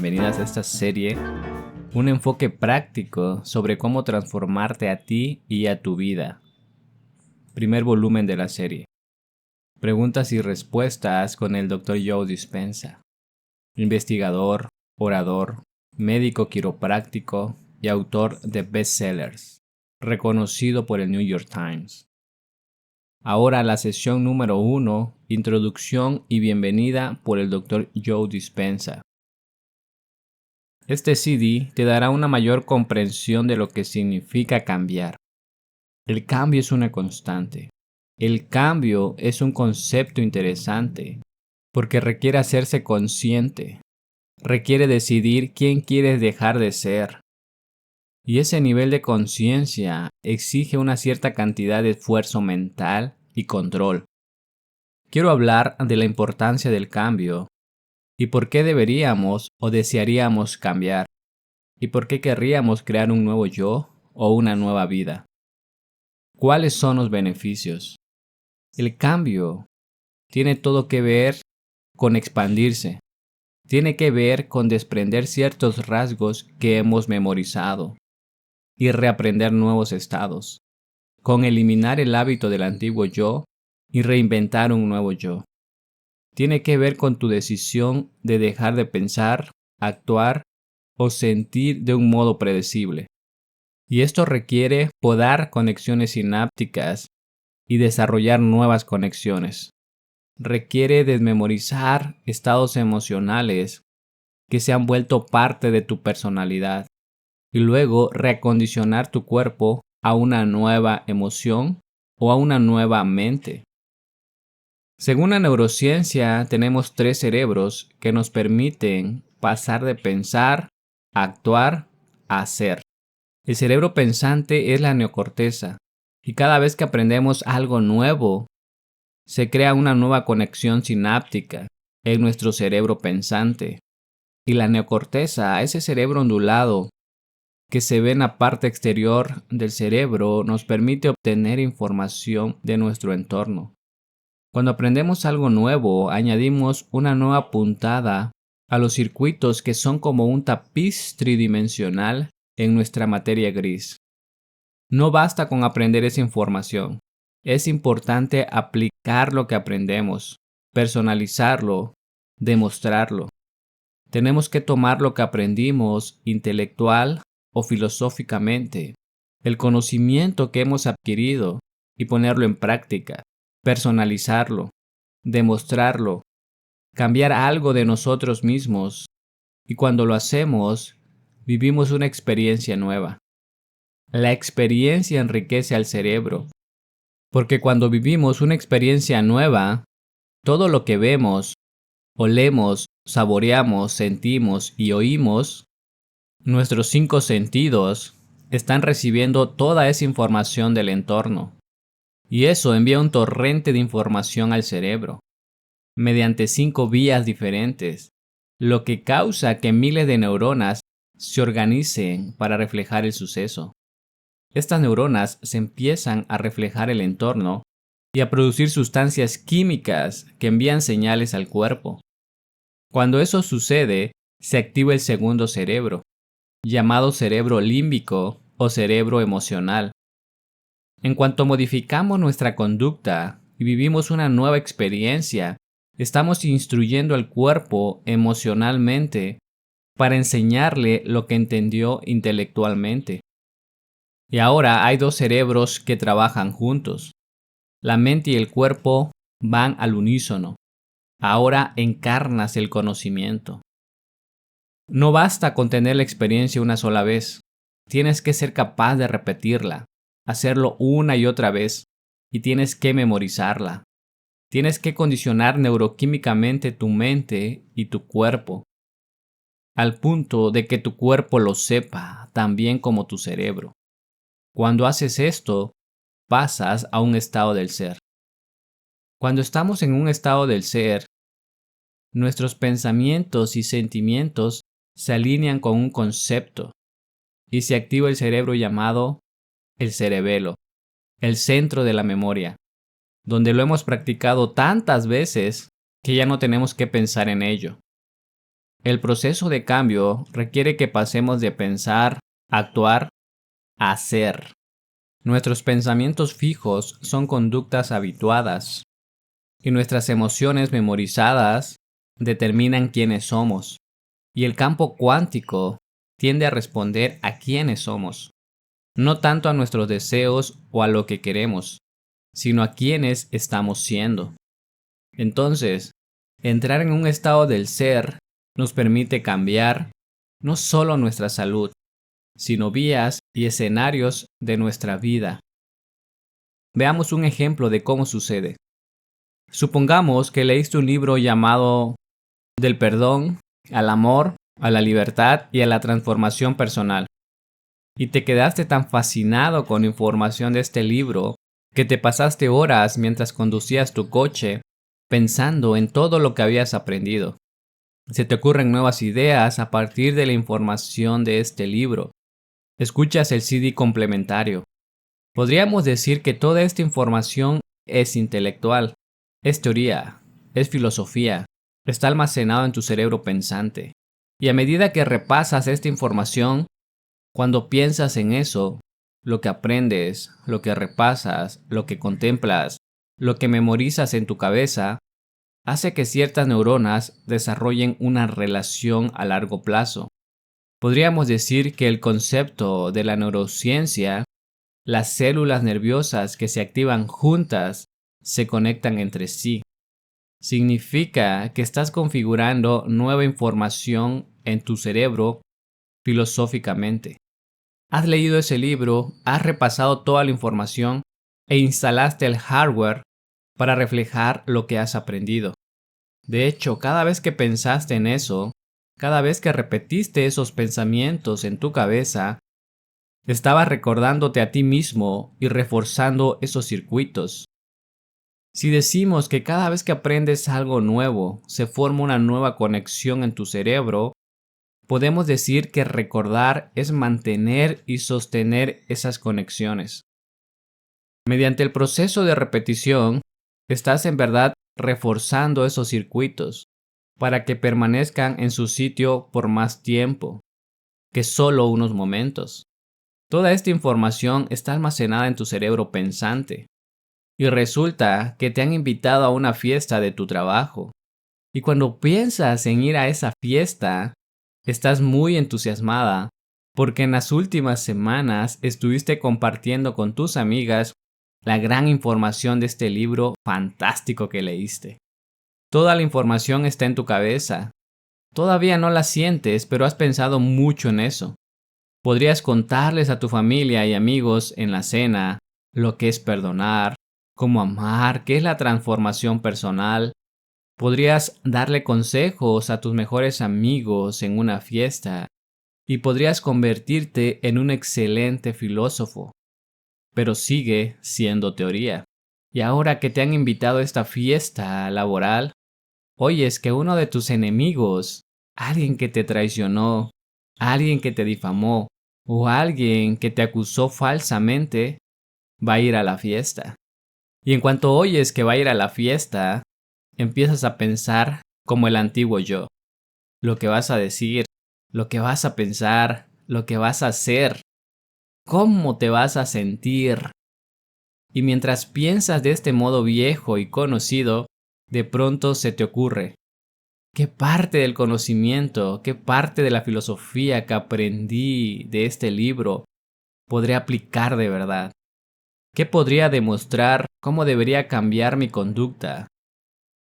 bienvenidas a esta serie, un enfoque práctico sobre cómo transformarte a ti y a tu vida. Primer volumen de la serie. Preguntas y respuestas con el Dr. Joe Dispenza, investigador, orador, médico quiropráctico y autor de bestsellers, reconocido por el New York Times. Ahora la sesión número 1, introducción y bienvenida por el Dr. Joe Dispenza. Este CD te dará una mayor comprensión de lo que significa cambiar. El cambio es una constante. El cambio es un concepto interesante porque requiere hacerse consciente. Requiere decidir quién quieres dejar de ser. Y ese nivel de conciencia exige una cierta cantidad de esfuerzo mental y control. Quiero hablar de la importancia del cambio y por qué deberíamos o desearíamos cambiar y por qué querríamos crear un nuevo yo o una nueva vida. ¿Cuáles son los beneficios? El cambio tiene todo que ver con expandirse. Tiene que ver con desprender ciertos rasgos que hemos memorizado y reaprender nuevos estados, con eliminar el hábito del antiguo yo y reinventar un nuevo yo. Tiene que ver con tu decisión de dejar de pensar, actuar o sentir de un modo predecible. Y esto requiere podar conexiones sinápticas y desarrollar nuevas conexiones. Requiere desmemorizar estados emocionales que se han vuelto parte de tu personalidad y luego reacondicionar tu cuerpo a una nueva emoción o a una nueva mente. Según la neurociencia, tenemos 3 cerebros que nos permiten pasar de pensar, a actuar, a hacer. El cerebro pensante es la neocorteza, y cada vez que aprendemos algo nuevo, se crea una nueva conexión sináptica en nuestro cerebro pensante. Y la neocorteza, ese cerebro ondulado que se ve en la parte exterior del cerebro, nos permite obtener información de nuestro entorno. Cuando aprendemos algo nuevo, añadimos una nueva puntada a los circuitos que son como un tapiz tridimensional en nuestra materia gris. No basta con aprender esa información. Es importante aplicar lo que aprendemos, personalizarlo, demostrarlo. Tenemos que tomar lo que aprendimos intelectual o filosóficamente, el conocimiento que hemos adquirido y ponerlo en práctica, personalizarlo, demostrarlo, cambiar algo de nosotros mismos y cuando lo hacemos, vivimos una experiencia nueva. La experiencia enriquece al cerebro, porque cuando vivimos una experiencia nueva, todo lo que vemos, olemos, saboreamos, sentimos y oímos, nuestros 5 sentidos están recibiendo toda esa información del entorno. Y eso envía un torrente de información al cerebro, mediante 5 vías diferentes, lo que causa que miles de neuronas se organicen para reflejar el suceso. Estas neuronas se empiezan a reflejar el entorno y a producir sustancias químicas que envían señales al cuerpo. Cuando eso sucede, se activa el segundo cerebro, llamado cerebro límbico o cerebro emocional. En cuanto modificamos nuestra conducta y vivimos una nueva experiencia, estamos instruyendo al cuerpo emocionalmente para enseñarle lo que entendió intelectualmente. Y ahora hay 2 cerebros que trabajan juntos. La mente y el cuerpo van al unísono. Ahora encarnas el conocimiento. No basta con tener la experiencia una sola vez. Tienes que ser capaz de repetirla, hacerlo una y otra vez, y tienes que memorizarla. Tienes que condicionar neuroquímicamente tu mente y tu cuerpo, al punto de que tu cuerpo lo sepa tan bien como tu cerebro. Cuando haces esto, pasas a un estado del ser. Cuando estamos en un estado del ser, nuestros pensamientos y sentimientos se alinean con un concepto y se activa el cerebro llamado el cerebelo, el centro de la memoria, donde lo hemos practicado tantas veces que ya no tenemos que pensar en ello. El proceso de cambio requiere que pasemos de pensar, actuar, a hacer. Nuestros pensamientos fijos son conductas habituadas y nuestras emociones memorizadas determinan quiénes somos. Y el campo cuántico tiende a responder a quiénes somos, no tanto a nuestros deseos o a lo que queremos, sino a quiénes estamos siendo. Entonces, entrar en un estado del ser nos permite cambiar no solo nuestra salud, sino vías y escenarios de nuestra vida. Veamos un ejemplo de cómo sucede. Supongamos que leíste un libro llamado Del perdón al amor, a la libertad y a la transformación personal, y te quedaste tan fascinado con la información de este libro que te pasaste horas mientras conducías tu coche pensando en todo lo que habías aprendido. Se te ocurren nuevas ideas a partir de la información de este libro. Escuchas el CD complementario. Podríamos decir que toda esta información es intelectual, es teoría, es filosofía, está almacenado en tu cerebro pensante. Y a medida que repasas esta información, cuando piensas en eso, lo que aprendes, lo que repasas, lo que contemplas, lo que memorizas en tu cabeza, hace que ciertas neuronas desarrollen una relación a largo plazo. Podríamos decir que el concepto de la neurociencia, las células nerviosas que se activan juntas, se conectan entre sí. Significa que estás configurando nueva información en tu cerebro filosóficamente. Has leído ese libro, has repasado toda la información e instalaste el hardware para reflejar lo que has aprendido. De hecho, cada vez que pensaste en eso, cada vez que repetiste esos pensamientos en tu cabeza, estabas recordándote a ti mismo y reforzando esos circuitos. Si decimos que cada vez que aprendes algo nuevo, se forma una nueva conexión en tu cerebro, podemos decir que recordar es mantener y sostener esas conexiones. Mediante el proceso de repetición, estás en verdad reforzando esos circuitos para que permanezcan en su sitio por más tiempo que solo unos momentos. Toda esta información está almacenada en tu cerebro pensante y resulta que te han invitado a una fiesta de tu trabajo. Y cuando piensas en ir a esa fiesta, estás muy entusiasmada porque en las últimas semanas estuviste compartiendo con tus amigas la gran información de este libro fantástico que leíste. Toda la información está en tu cabeza. Todavía no la sientes, pero has pensado mucho en eso. Podrías contarles a tu familia y amigos en la cena lo que es perdonar, cómo amar, qué es la transformación personal. Podrías darle consejos a tus mejores amigos en una fiesta y podrías convertirte en un excelente filósofo. Pero sigue siendo teoría. Y ahora que te han invitado a esta fiesta laboral, oyes que uno de tus enemigos, alguien que te traicionó, alguien que te difamó o alguien que te acusó falsamente, va a ir a la fiesta. Y en cuanto oyes que va a ir a la fiesta, empiezas a pensar como el antiguo yo. Lo que vas a decir, lo que vas a pensar, lo que vas a hacer, cómo te vas a sentir. Y mientras piensas de este modo viejo y conocido, de pronto se te ocurre: ¿qué parte del conocimiento, qué parte de la filosofía que aprendí de este libro podré aplicar de verdad? ¿Qué podría demostrar cómo debería cambiar mi conducta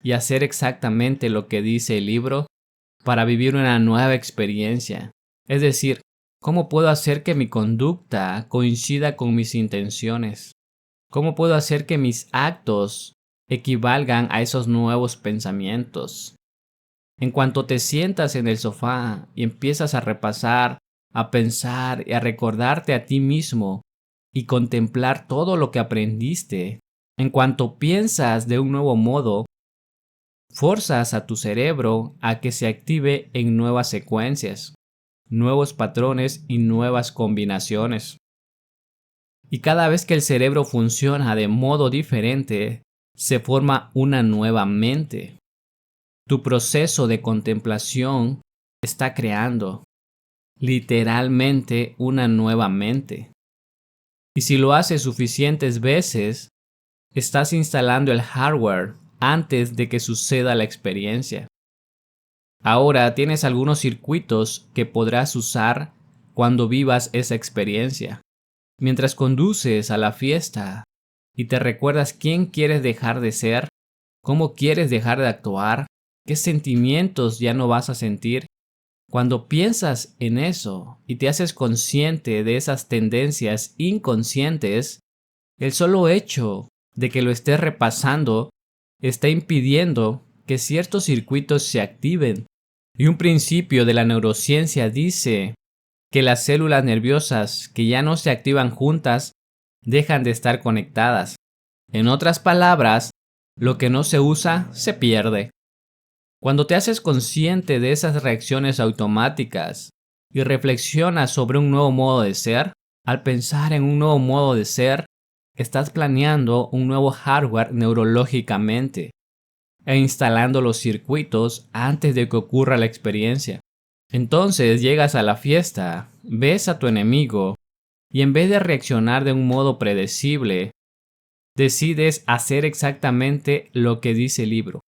y hacer exactamente lo que dice el libro para vivir una nueva experiencia? Es decir, ¿cómo puedo hacer que mi conducta coincida con mis intenciones? ¿Cómo puedo hacer que mis actos equivalgan a esos nuevos pensamientos? En cuanto te sientas en el sofá y empiezas a repasar, a pensar y a recordarte a ti mismo y contemplar todo lo que aprendiste, en cuanto piensas de un nuevo modo, forzas a tu cerebro a que se active en nuevas secuencias, nuevos patrones y nuevas combinaciones. Y cada vez que el cerebro funciona de modo diferente, se forma una nueva mente. Tu proceso de contemplación está creando literalmente una nueva mente. Y si lo haces suficientes veces, estás instalando el hardware antes de que suceda la experiencia. Ahora tienes algunos circuitos que podrás usar cuando vivas esa experiencia. Mientras conduces a la fiesta y te recuerdas quién quieres dejar de ser, cómo quieres dejar de actuar, qué sentimientos ya no vas a sentir. Cuando piensas en eso y te haces consciente de esas tendencias inconscientes, el solo hecho de que lo estés repasando está impidiendo que ciertos circuitos se activen. Y un principio de la neurociencia dice que las células nerviosas que ya no se activan juntas dejan de estar conectadas. En otras palabras, lo que no se usa se pierde. Cuando te haces consciente de esas reacciones automáticas y reflexionas sobre un nuevo modo de ser, al pensar en un nuevo modo de ser, estás planeando un nuevo hardware neurológicamente e instalando los circuitos antes de que ocurra la experiencia. Entonces llegas a la fiesta, ves a tu enemigo y en vez de reaccionar de un modo predecible, decides hacer exactamente lo que dice el libro.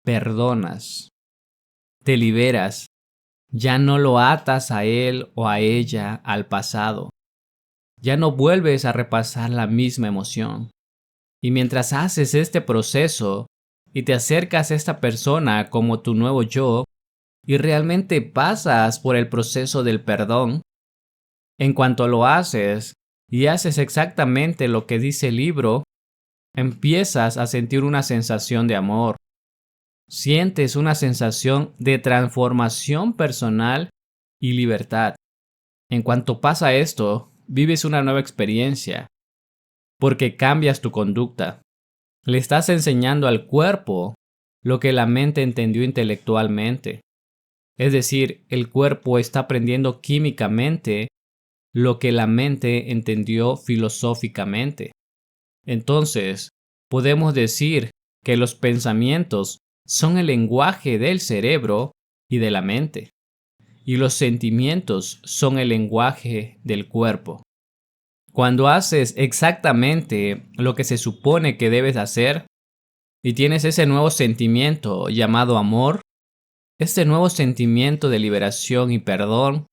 Perdonas, te liberas, ya no lo atas a él o a ella al pasado, ya no vuelves a repasar la misma emoción. Y mientras haces este proceso y te acercas a esta persona como tu nuevo yo y realmente pasas por el proceso del perdón, en cuanto lo haces y haces exactamente lo que dice el libro, empiezas a sentir una sensación de amor. Sientes una sensación de transformación personal y libertad. En cuanto pasa esto, vives una nueva experiencia, porque cambias tu conducta. Le estás enseñando al cuerpo lo que la mente entendió intelectualmente. Es decir, el cuerpo está aprendiendo químicamente lo que la mente entendió filosóficamente. Entonces, podemos decir que los pensamientos son el lenguaje del cerebro y de la mente, y los sentimientos son el lenguaje del cuerpo. Cuando haces exactamente lo que se supone que debes hacer y tienes ese nuevo sentimiento llamado amor, este nuevo sentimiento de liberación y perdón,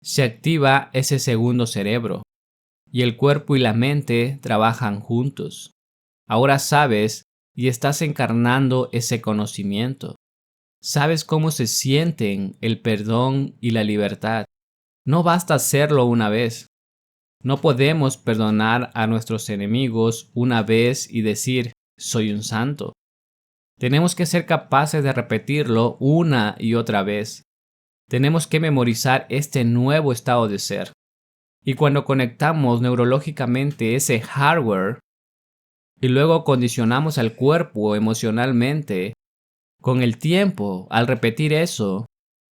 se activa ese segundo cerebro y el cuerpo y la mente trabajan juntos. Ahora sabes y estás encarnando ese conocimiento. Sabes cómo se sienten el perdón y la libertad. No basta hacerlo una vez. No podemos perdonar a nuestros enemigos una vez y decir, soy un santo. Tenemos que ser capaces de repetirlo una y otra vez. Tenemos que memorizar este nuevo estado de ser. Y cuando conectamos neurológicamente ese hardware y luego condicionamos al cuerpo emocionalmente, con el tiempo, al repetir eso,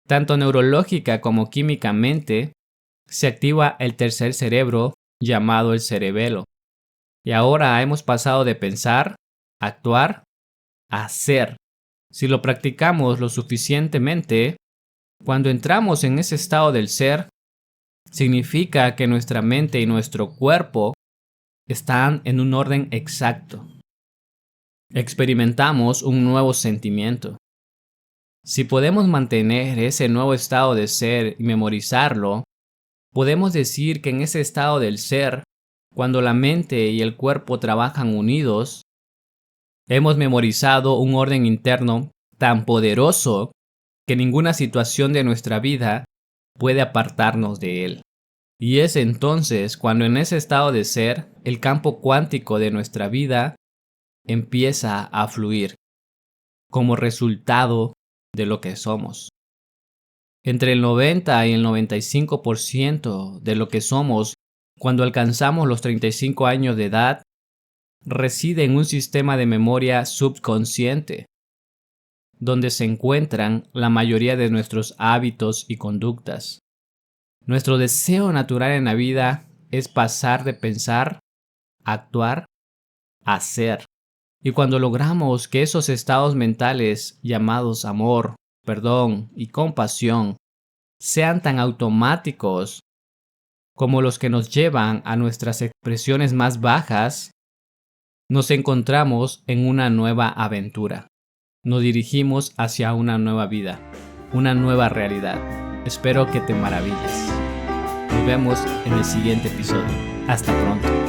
tanto neurológica como químicamente, se activa el tercer cerebro llamado el cerebelo. Y ahora hemos pasado de pensar, actuar, a hacer. Si lo practicamos lo suficientemente, cuando entramos en ese estado del ser, significa que nuestra mente y nuestro cuerpo están en un orden exacto. Experimentamos un nuevo sentimiento. Si podemos mantener ese nuevo estado de ser y memorizarlo, podemos decir que en ese estado del ser, cuando la mente y el cuerpo trabajan unidos, hemos memorizado un orden interno tan poderoso que ninguna situación de nuestra vida puede apartarnos de él. Y es entonces cuando en ese estado de ser, el campo cuántico de nuestra vida empieza a fluir como resultado de lo que somos. Entre el 90 y el 95% de lo que somos cuando alcanzamos los 35 años de edad reside en un sistema de memoria subconsciente, donde se encuentran la mayoría de nuestros hábitos y conductas. Nuestro deseo natural en la vida es pasar de pensar, actuar, a hacer. Y cuando logramos que esos estados mentales llamados amor, perdón y compasión sean tan automáticos como los que nos llevan a nuestras expresiones más bajas, nos encontramos en una nueva aventura. Nos dirigimos hacia una nueva vida, una nueva realidad. Espero que te maravilles. Nos vemos en el siguiente episodio. Hasta pronto.